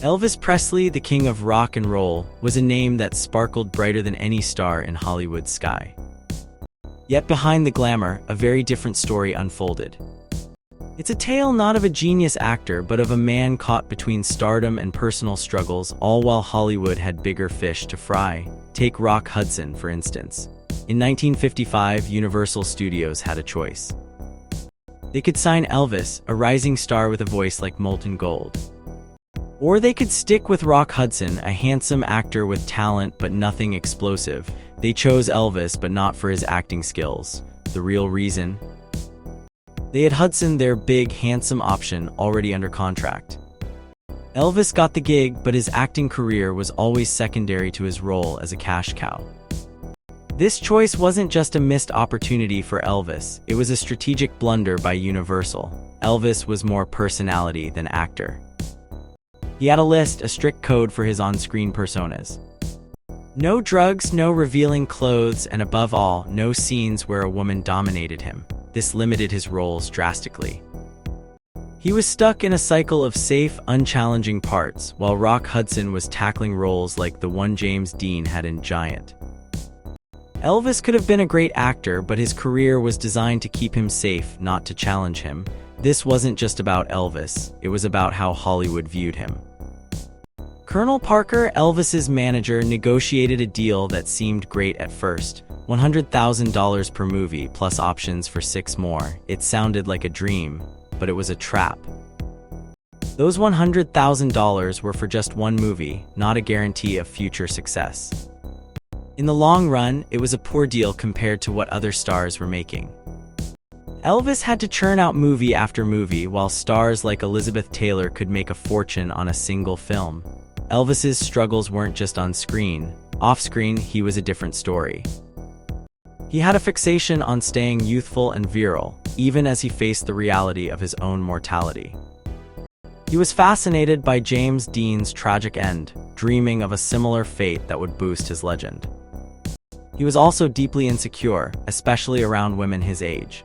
Elvis Presley, the king of rock and roll, was a name that sparkled brighter than any star in Hollywood's sky. Yet behind the glamour, a very different story unfolded. It's a tale not of a genius actor, but of a man caught between stardom and personal struggles, all while Hollywood had bigger fish to fry. Take Rock Hudson, for instance. In 1955, Universal Studios had a choice. They could sign Elvis, a rising star with a voice like molten gold. Or they could stick with Rock Hudson, a handsome actor with talent but nothing explosive. They chose Elvis, but not for his acting skills. The real reason? They had Hudson, their big, handsome option, already under contract. Elvis got the gig, but his acting career was always secondary to his role as a cash cow. This choice wasn't just a missed opportunity for Elvis, it was a strategic blunder by Universal. Elvis was more personality than actor. He had a strict code for his on-screen personas. No drugs, no revealing clothes, and above all, no scenes where a woman dominated him. This limited his roles drastically. He was stuck in a cycle of safe, unchallenging parts, while Rock Hudson was tackling roles like the one James Dean had in Giant. Elvis could have been a great actor, but his career was designed to keep him safe, not to challenge him. This wasn't just about Elvis, it was about how Hollywood viewed him. Colonel Parker, Elvis's manager, negotiated a deal that seemed great at first. $100,000 per movie, plus options for 6 more. It sounded like a dream, but it was a trap. Those $100,000 were for just one movie, not a guarantee of future success. In the long run, it was a poor deal compared to what other stars were making. Elvis had to churn out movie after movie, while stars like Elizabeth Taylor could make a fortune on a single film. Elvis's struggles weren't just on screen. Off-screen, he was a different story. He had a fixation on staying youthful and virile, even as he faced the reality of his own mortality. He was fascinated by James Dean's tragic end, dreaming of a similar fate that would boost his legend. He was also deeply insecure, especially around women his age.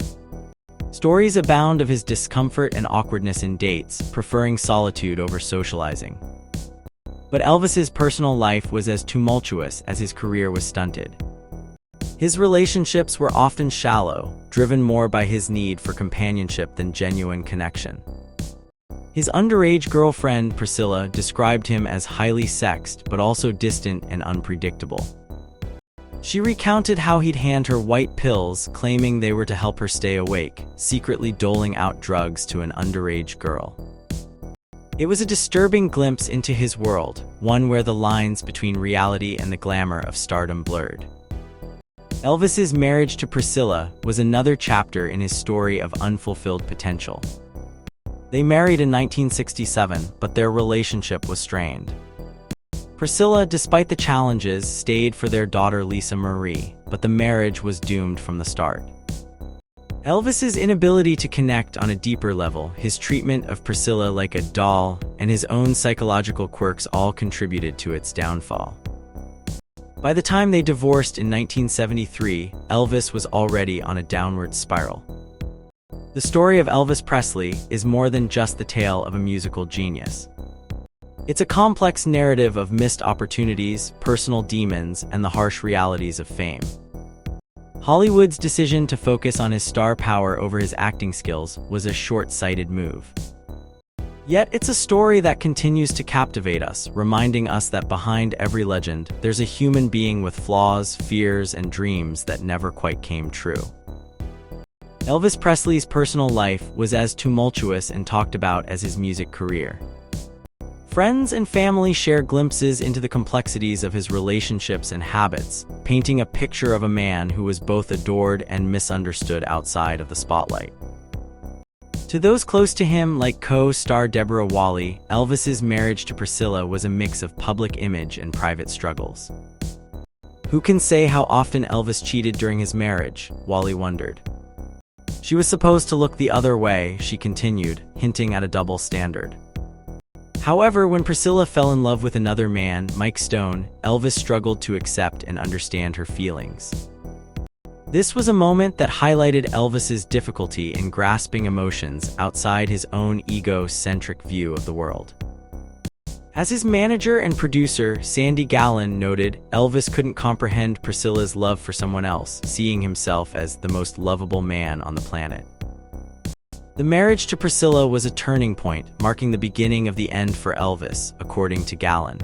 Stories abound of his discomfort and awkwardness in dates, preferring solitude over socializing. But Elvis's personal life was as tumultuous as his career was stunted. His relationships were often shallow, driven more by his need for companionship than genuine connection. His underage girlfriend, Priscilla, described him as highly sexed, but also distant and unpredictable. She recounted how he'd hand her white pills, claiming they were to help her stay awake, secretly doling out drugs to an underage girl. It was a disturbing glimpse into his world, one where the lines between reality and the glamour of stardom blurred. Elvis's marriage to Priscilla was another chapter in his story of unfulfilled potential. They married in 1967, but their relationship was strained. Priscilla, despite the challenges, stayed for their daughter Lisa Marie, but the marriage was doomed from the start. Elvis's inability to connect on a deeper level, his treatment of Priscilla like a doll, and his own psychological quirks all contributed to its downfall. By the time they divorced in 1973, Elvis was already on a downward spiral. The story of Elvis Presley is more than just the tale of a musical genius. It's a complex narrative of missed opportunities, personal demons, and the harsh realities of fame. Hollywood's decision to focus on his star power over his acting skills was a short-sighted move. Yet it's a story that continues to captivate us, reminding us that behind every legend, there's a human being with flaws, fears, and dreams that never quite came true. Elvis Presley's personal life was as tumultuous and talked about as his music career. Friends and family share glimpses into the complexities of his relationships and habits, painting a picture of a man who was both adored and misunderstood outside of the spotlight. To those close to him, like co-star Deborah Wally, Elvis's marriage to Priscilla was a mix of public image and private struggles. Who can say how often Elvis cheated during his marriage? Wally wondered. She was supposed to look the other way, she continued, hinting at a double standard. However, when Priscilla fell in love with another man, Mike Stone, Elvis struggled to accept and understand her feelings. This was a moment that highlighted Elvis's difficulty in grasping emotions outside his own ego-centric view of the world. As his manager and producer, Sandy Gallen, noted, Elvis couldn't comprehend Priscilla's love for someone else, seeing himself as the most lovable man on the planet. The marriage to Priscilla was a turning point, marking the beginning of the end for Elvis, according to Gallen.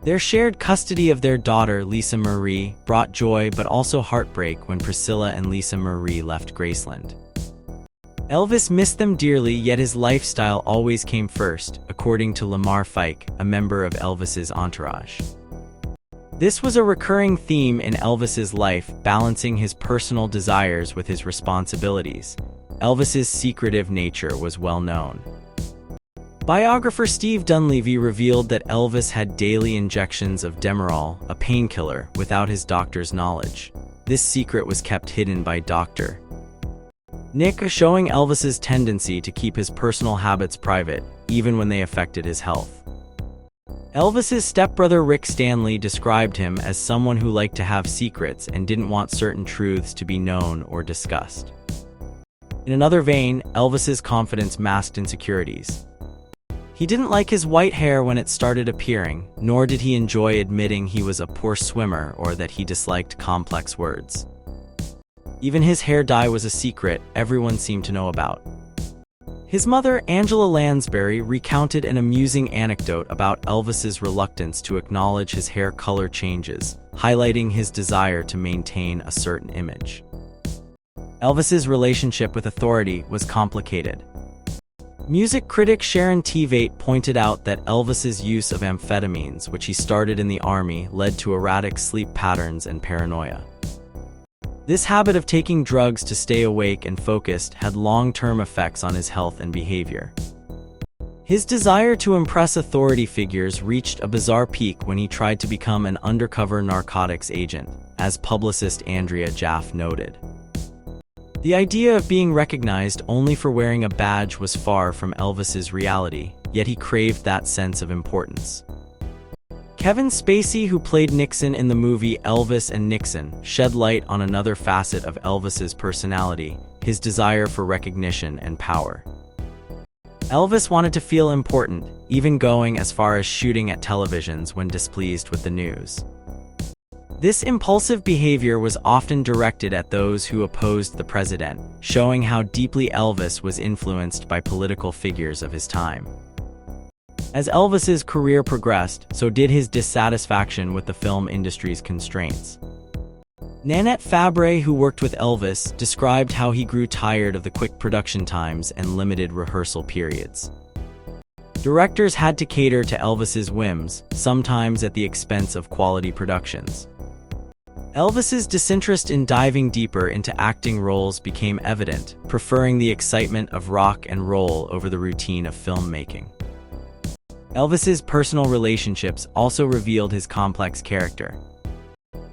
Their shared custody of their daughter, Lisa Marie, brought joy but also heartbreak when Priscilla and Lisa Marie left Graceland. Elvis missed them dearly, yet his lifestyle always came first, according to Lamar Fike, a member of Elvis's entourage. This was a recurring theme in Elvis's life, balancing his personal desires with his responsibilities. Elvis's secretive nature was well known. Biographer Steve Dunleavy revealed that Elvis had daily injections of Demerol, a painkiller, without his doctor's knowledge. This secret was kept hidden by Dr. Nick, showing Elvis's tendency to keep his personal habits private, even when they affected his health. Elvis's stepbrother Rick Stanley described him as someone who liked to have secrets and didn't want certain truths to be known or discussed. In another vein, Elvis's confidence masked insecurities. He didn't like his white hair when it started appearing, nor did he enjoy admitting he was a poor swimmer or that he disliked complex words. Even his hair dye was a secret everyone seemed to know about. His mother, Angela Lansbury, recounted an amusing anecdote about Elvis's reluctance to acknowledge his hair color changes, highlighting his desire to maintain a certain image. Elvis's relationship with authority was complicated. Music critic Sharon Tveit pointed out that Elvis's use of amphetamines, which he started in the army, led to erratic sleep patterns and paranoia. This habit of taking drugs to stay awake and focused had long-term effects on his health and behavior. His desire to impress authority figures reached a bizarre peak when he tried to become an undercover narcotics agent, as publicist Andrea Jaffe noted. The idea of being recognized only for wearing a badge was far from Elvis's reality, yet he craved that sense of importance. Kevin Spacey, who played Nixon in the movie Elvis and Nixon, shed light on another facet of Elvis's personality, his desire for recognition and power. Elvis wanted to feel important, even going as far as shooting at televisions when displeased with the news. This impulsive behavior was often directed at those who opposed the president, showing how deeply Elvis was influenced by political figures of his time. As Elvis's career progressed, so did his dissatisfaction with the film industry's constraints. Nanette Fabre, who worked with Elvis, described how he grew tired of the quick production times and limited rehearsal periods. Directors had to cater to Elvis's whims, sometimes at the expense of quality productions. Elvis's disinterest in diving deeper into acting roles became evident, preferring the excitement of rock and roll over the routine of filmmaking. Elvis's personal relationships also revealed his complex character.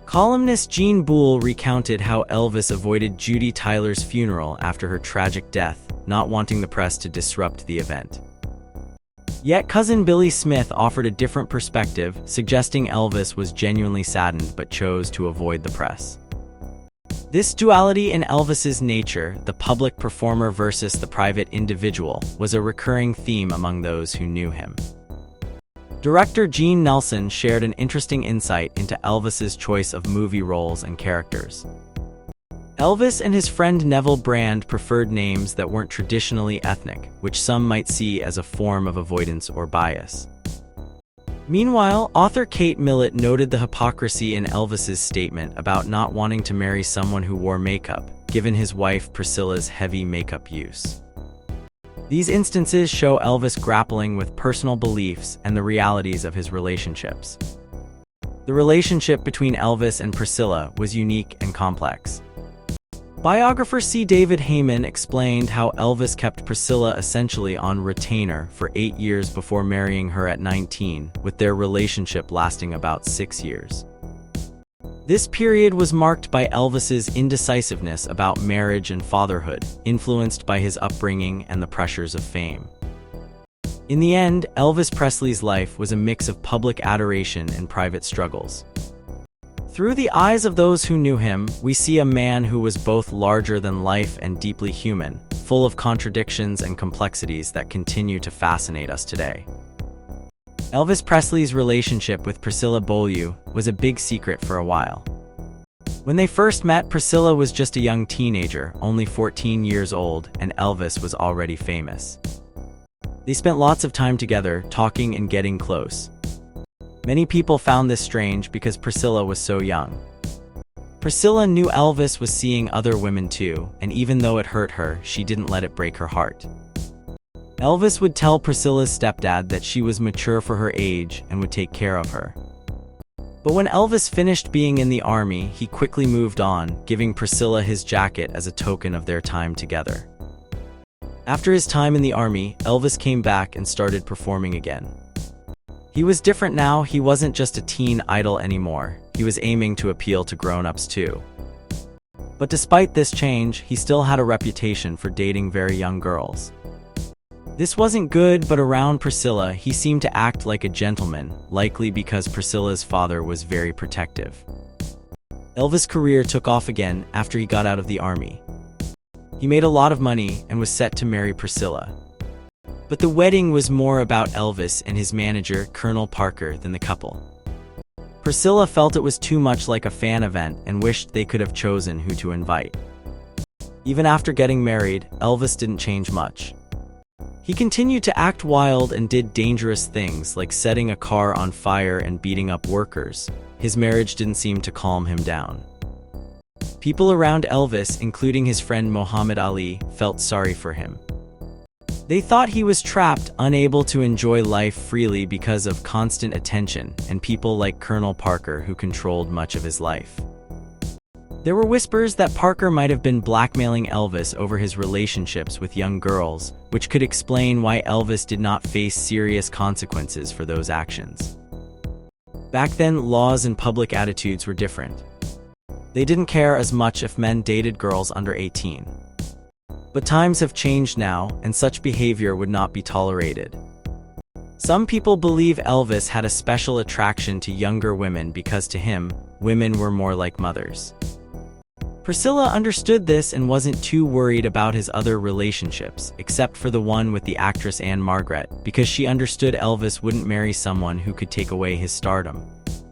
Columnist Jean Boole recounted how Elvis avoided Judy Tyler's funeral after her tragic death, not wanting the press to disrupt the event. Yet cousin Billy Smith offered a different perspective, suggesting Elvis was genuinely saddened but chose to avoid the press. This duality in Elvis's nature, the public performer versus the private individual, was a recurring theme among those who knew him. Director Gene Nelson shared an interesting insight into Elvis's choice of movie roles and characters. Elvis and his friend Neville Brand preferred names that weren't traditionally ethnic, which some might see as a form of avoidance or bias. Meanwhile, author Kate Millett noted the hypocrisy in Elvis's statement about not wanting to marry someone who wore makeup, given his wife Priscilla's heavy makeup use. These instances show Elvis grappling with personal beliefs and the realities of his relationships. The relationship between Elvis and Priscilla was unique and complex. Biographer C. David Heyman explained how Elvis kept Priscilla essentially on retainer for 8 years before marrying her at 19, with their relationship lasting about 6 years. This period was marked by Elvis's indecisiveness about marriage and fatherhood, influenced by his upbringing and the pressures of fame. In the end, Elvis Presley's life was a mix of public adoration and private struggles. Through the eyes of those who knew him, we see a man who was both larger than life and deeply human, full of contradictions and complexities that continue to fascinate us today. Elvis Presley's relationship with Priscilla Beaulieu was a big secret for a while. When they first met, Priscilla was just a young teenager, only 14 years old, and Elvis was already famous. They spent lots of time together, talking and getting close. Many people found this strange because Priscilla was so young. Priscilla knew Elvis was seeing other women too, and even though it hurt her, she didn't let it break her heart. Elvis would tell Priscilla's stepdad that she was mature for her age and would take care of her. But when Elvis finished being in the army, he quickly moved on, giving Priscilla his jacket as a token of their time together. After his time in the army, Elvis came back and started performing again. He was different now. He wasn't just a teen idol anymore. He was aiming to appeal to grown-ups too. But despite this change, he still had a reputation for dating very young girls. This wasn't good, but around Priscilla, he seemed to act like a gentleman, likely because Priscilla's father was very protective. Elvis' career took off again after he got out of the army. He made a lot of money and was set to marry Priscilla. But the wedding was more about Elvis and his manager, Colonel Parker, than the couple. Priscilla felt it was too much like a fan event and wished they could have chosen who to invite. Even after getting married, Elvis didn't change much. He continued to act wild and did dangerous things like setting a car on fire and beating up workers. His marriage didn't seem to calm him down. People around Elvis, including his friend Muhammad Ali, felt sorry for him. They thought he was trapped, unable to enjoy life freely because of constant attention, and people like Colonel Parker who controlled much of his life. There were whispers that Parker might have been blackmailing Elvis over his relationships with young girls, which could explain why Elvis did not face serious consequences for those actions. Back then, laws and public attitudes were different. They didn't care as much if men dated girls under 18. But times have changed now, and such behavior would not be tolerated. Some people believe Elvis had a special attraction to younger women because to him, women were more like mothers. Priscilla understood this and wasn't too worried about his other relationships, except for the one with the actress Anne Margaret, because she understood Elvis wouldn't marry someone who could take away his stardom.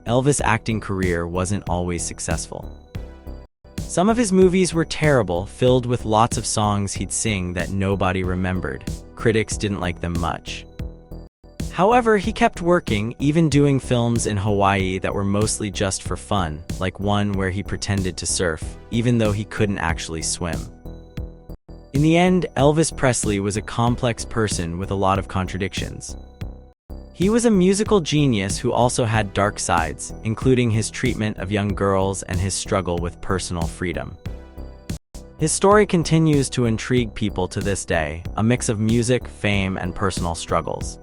Elvis' acting career wasn't always successful. Some of his movies were terrible, filled with lots of songs he'd sing that nobody remembered. Critics didn't like them much. However, he kept working, even doing films in Hawaii that were mostly just for fun, like one where he pretended to surf, even though he couldn't actually swim. In the end, Elvis Presley was a complex person with a lot of contradictions. He was a musical genius who also had dark sides, including his treatment of young girls and his struggle with personal freedom. His story continues to intrigue people to this day, a mix of music, fame, and personal struggles.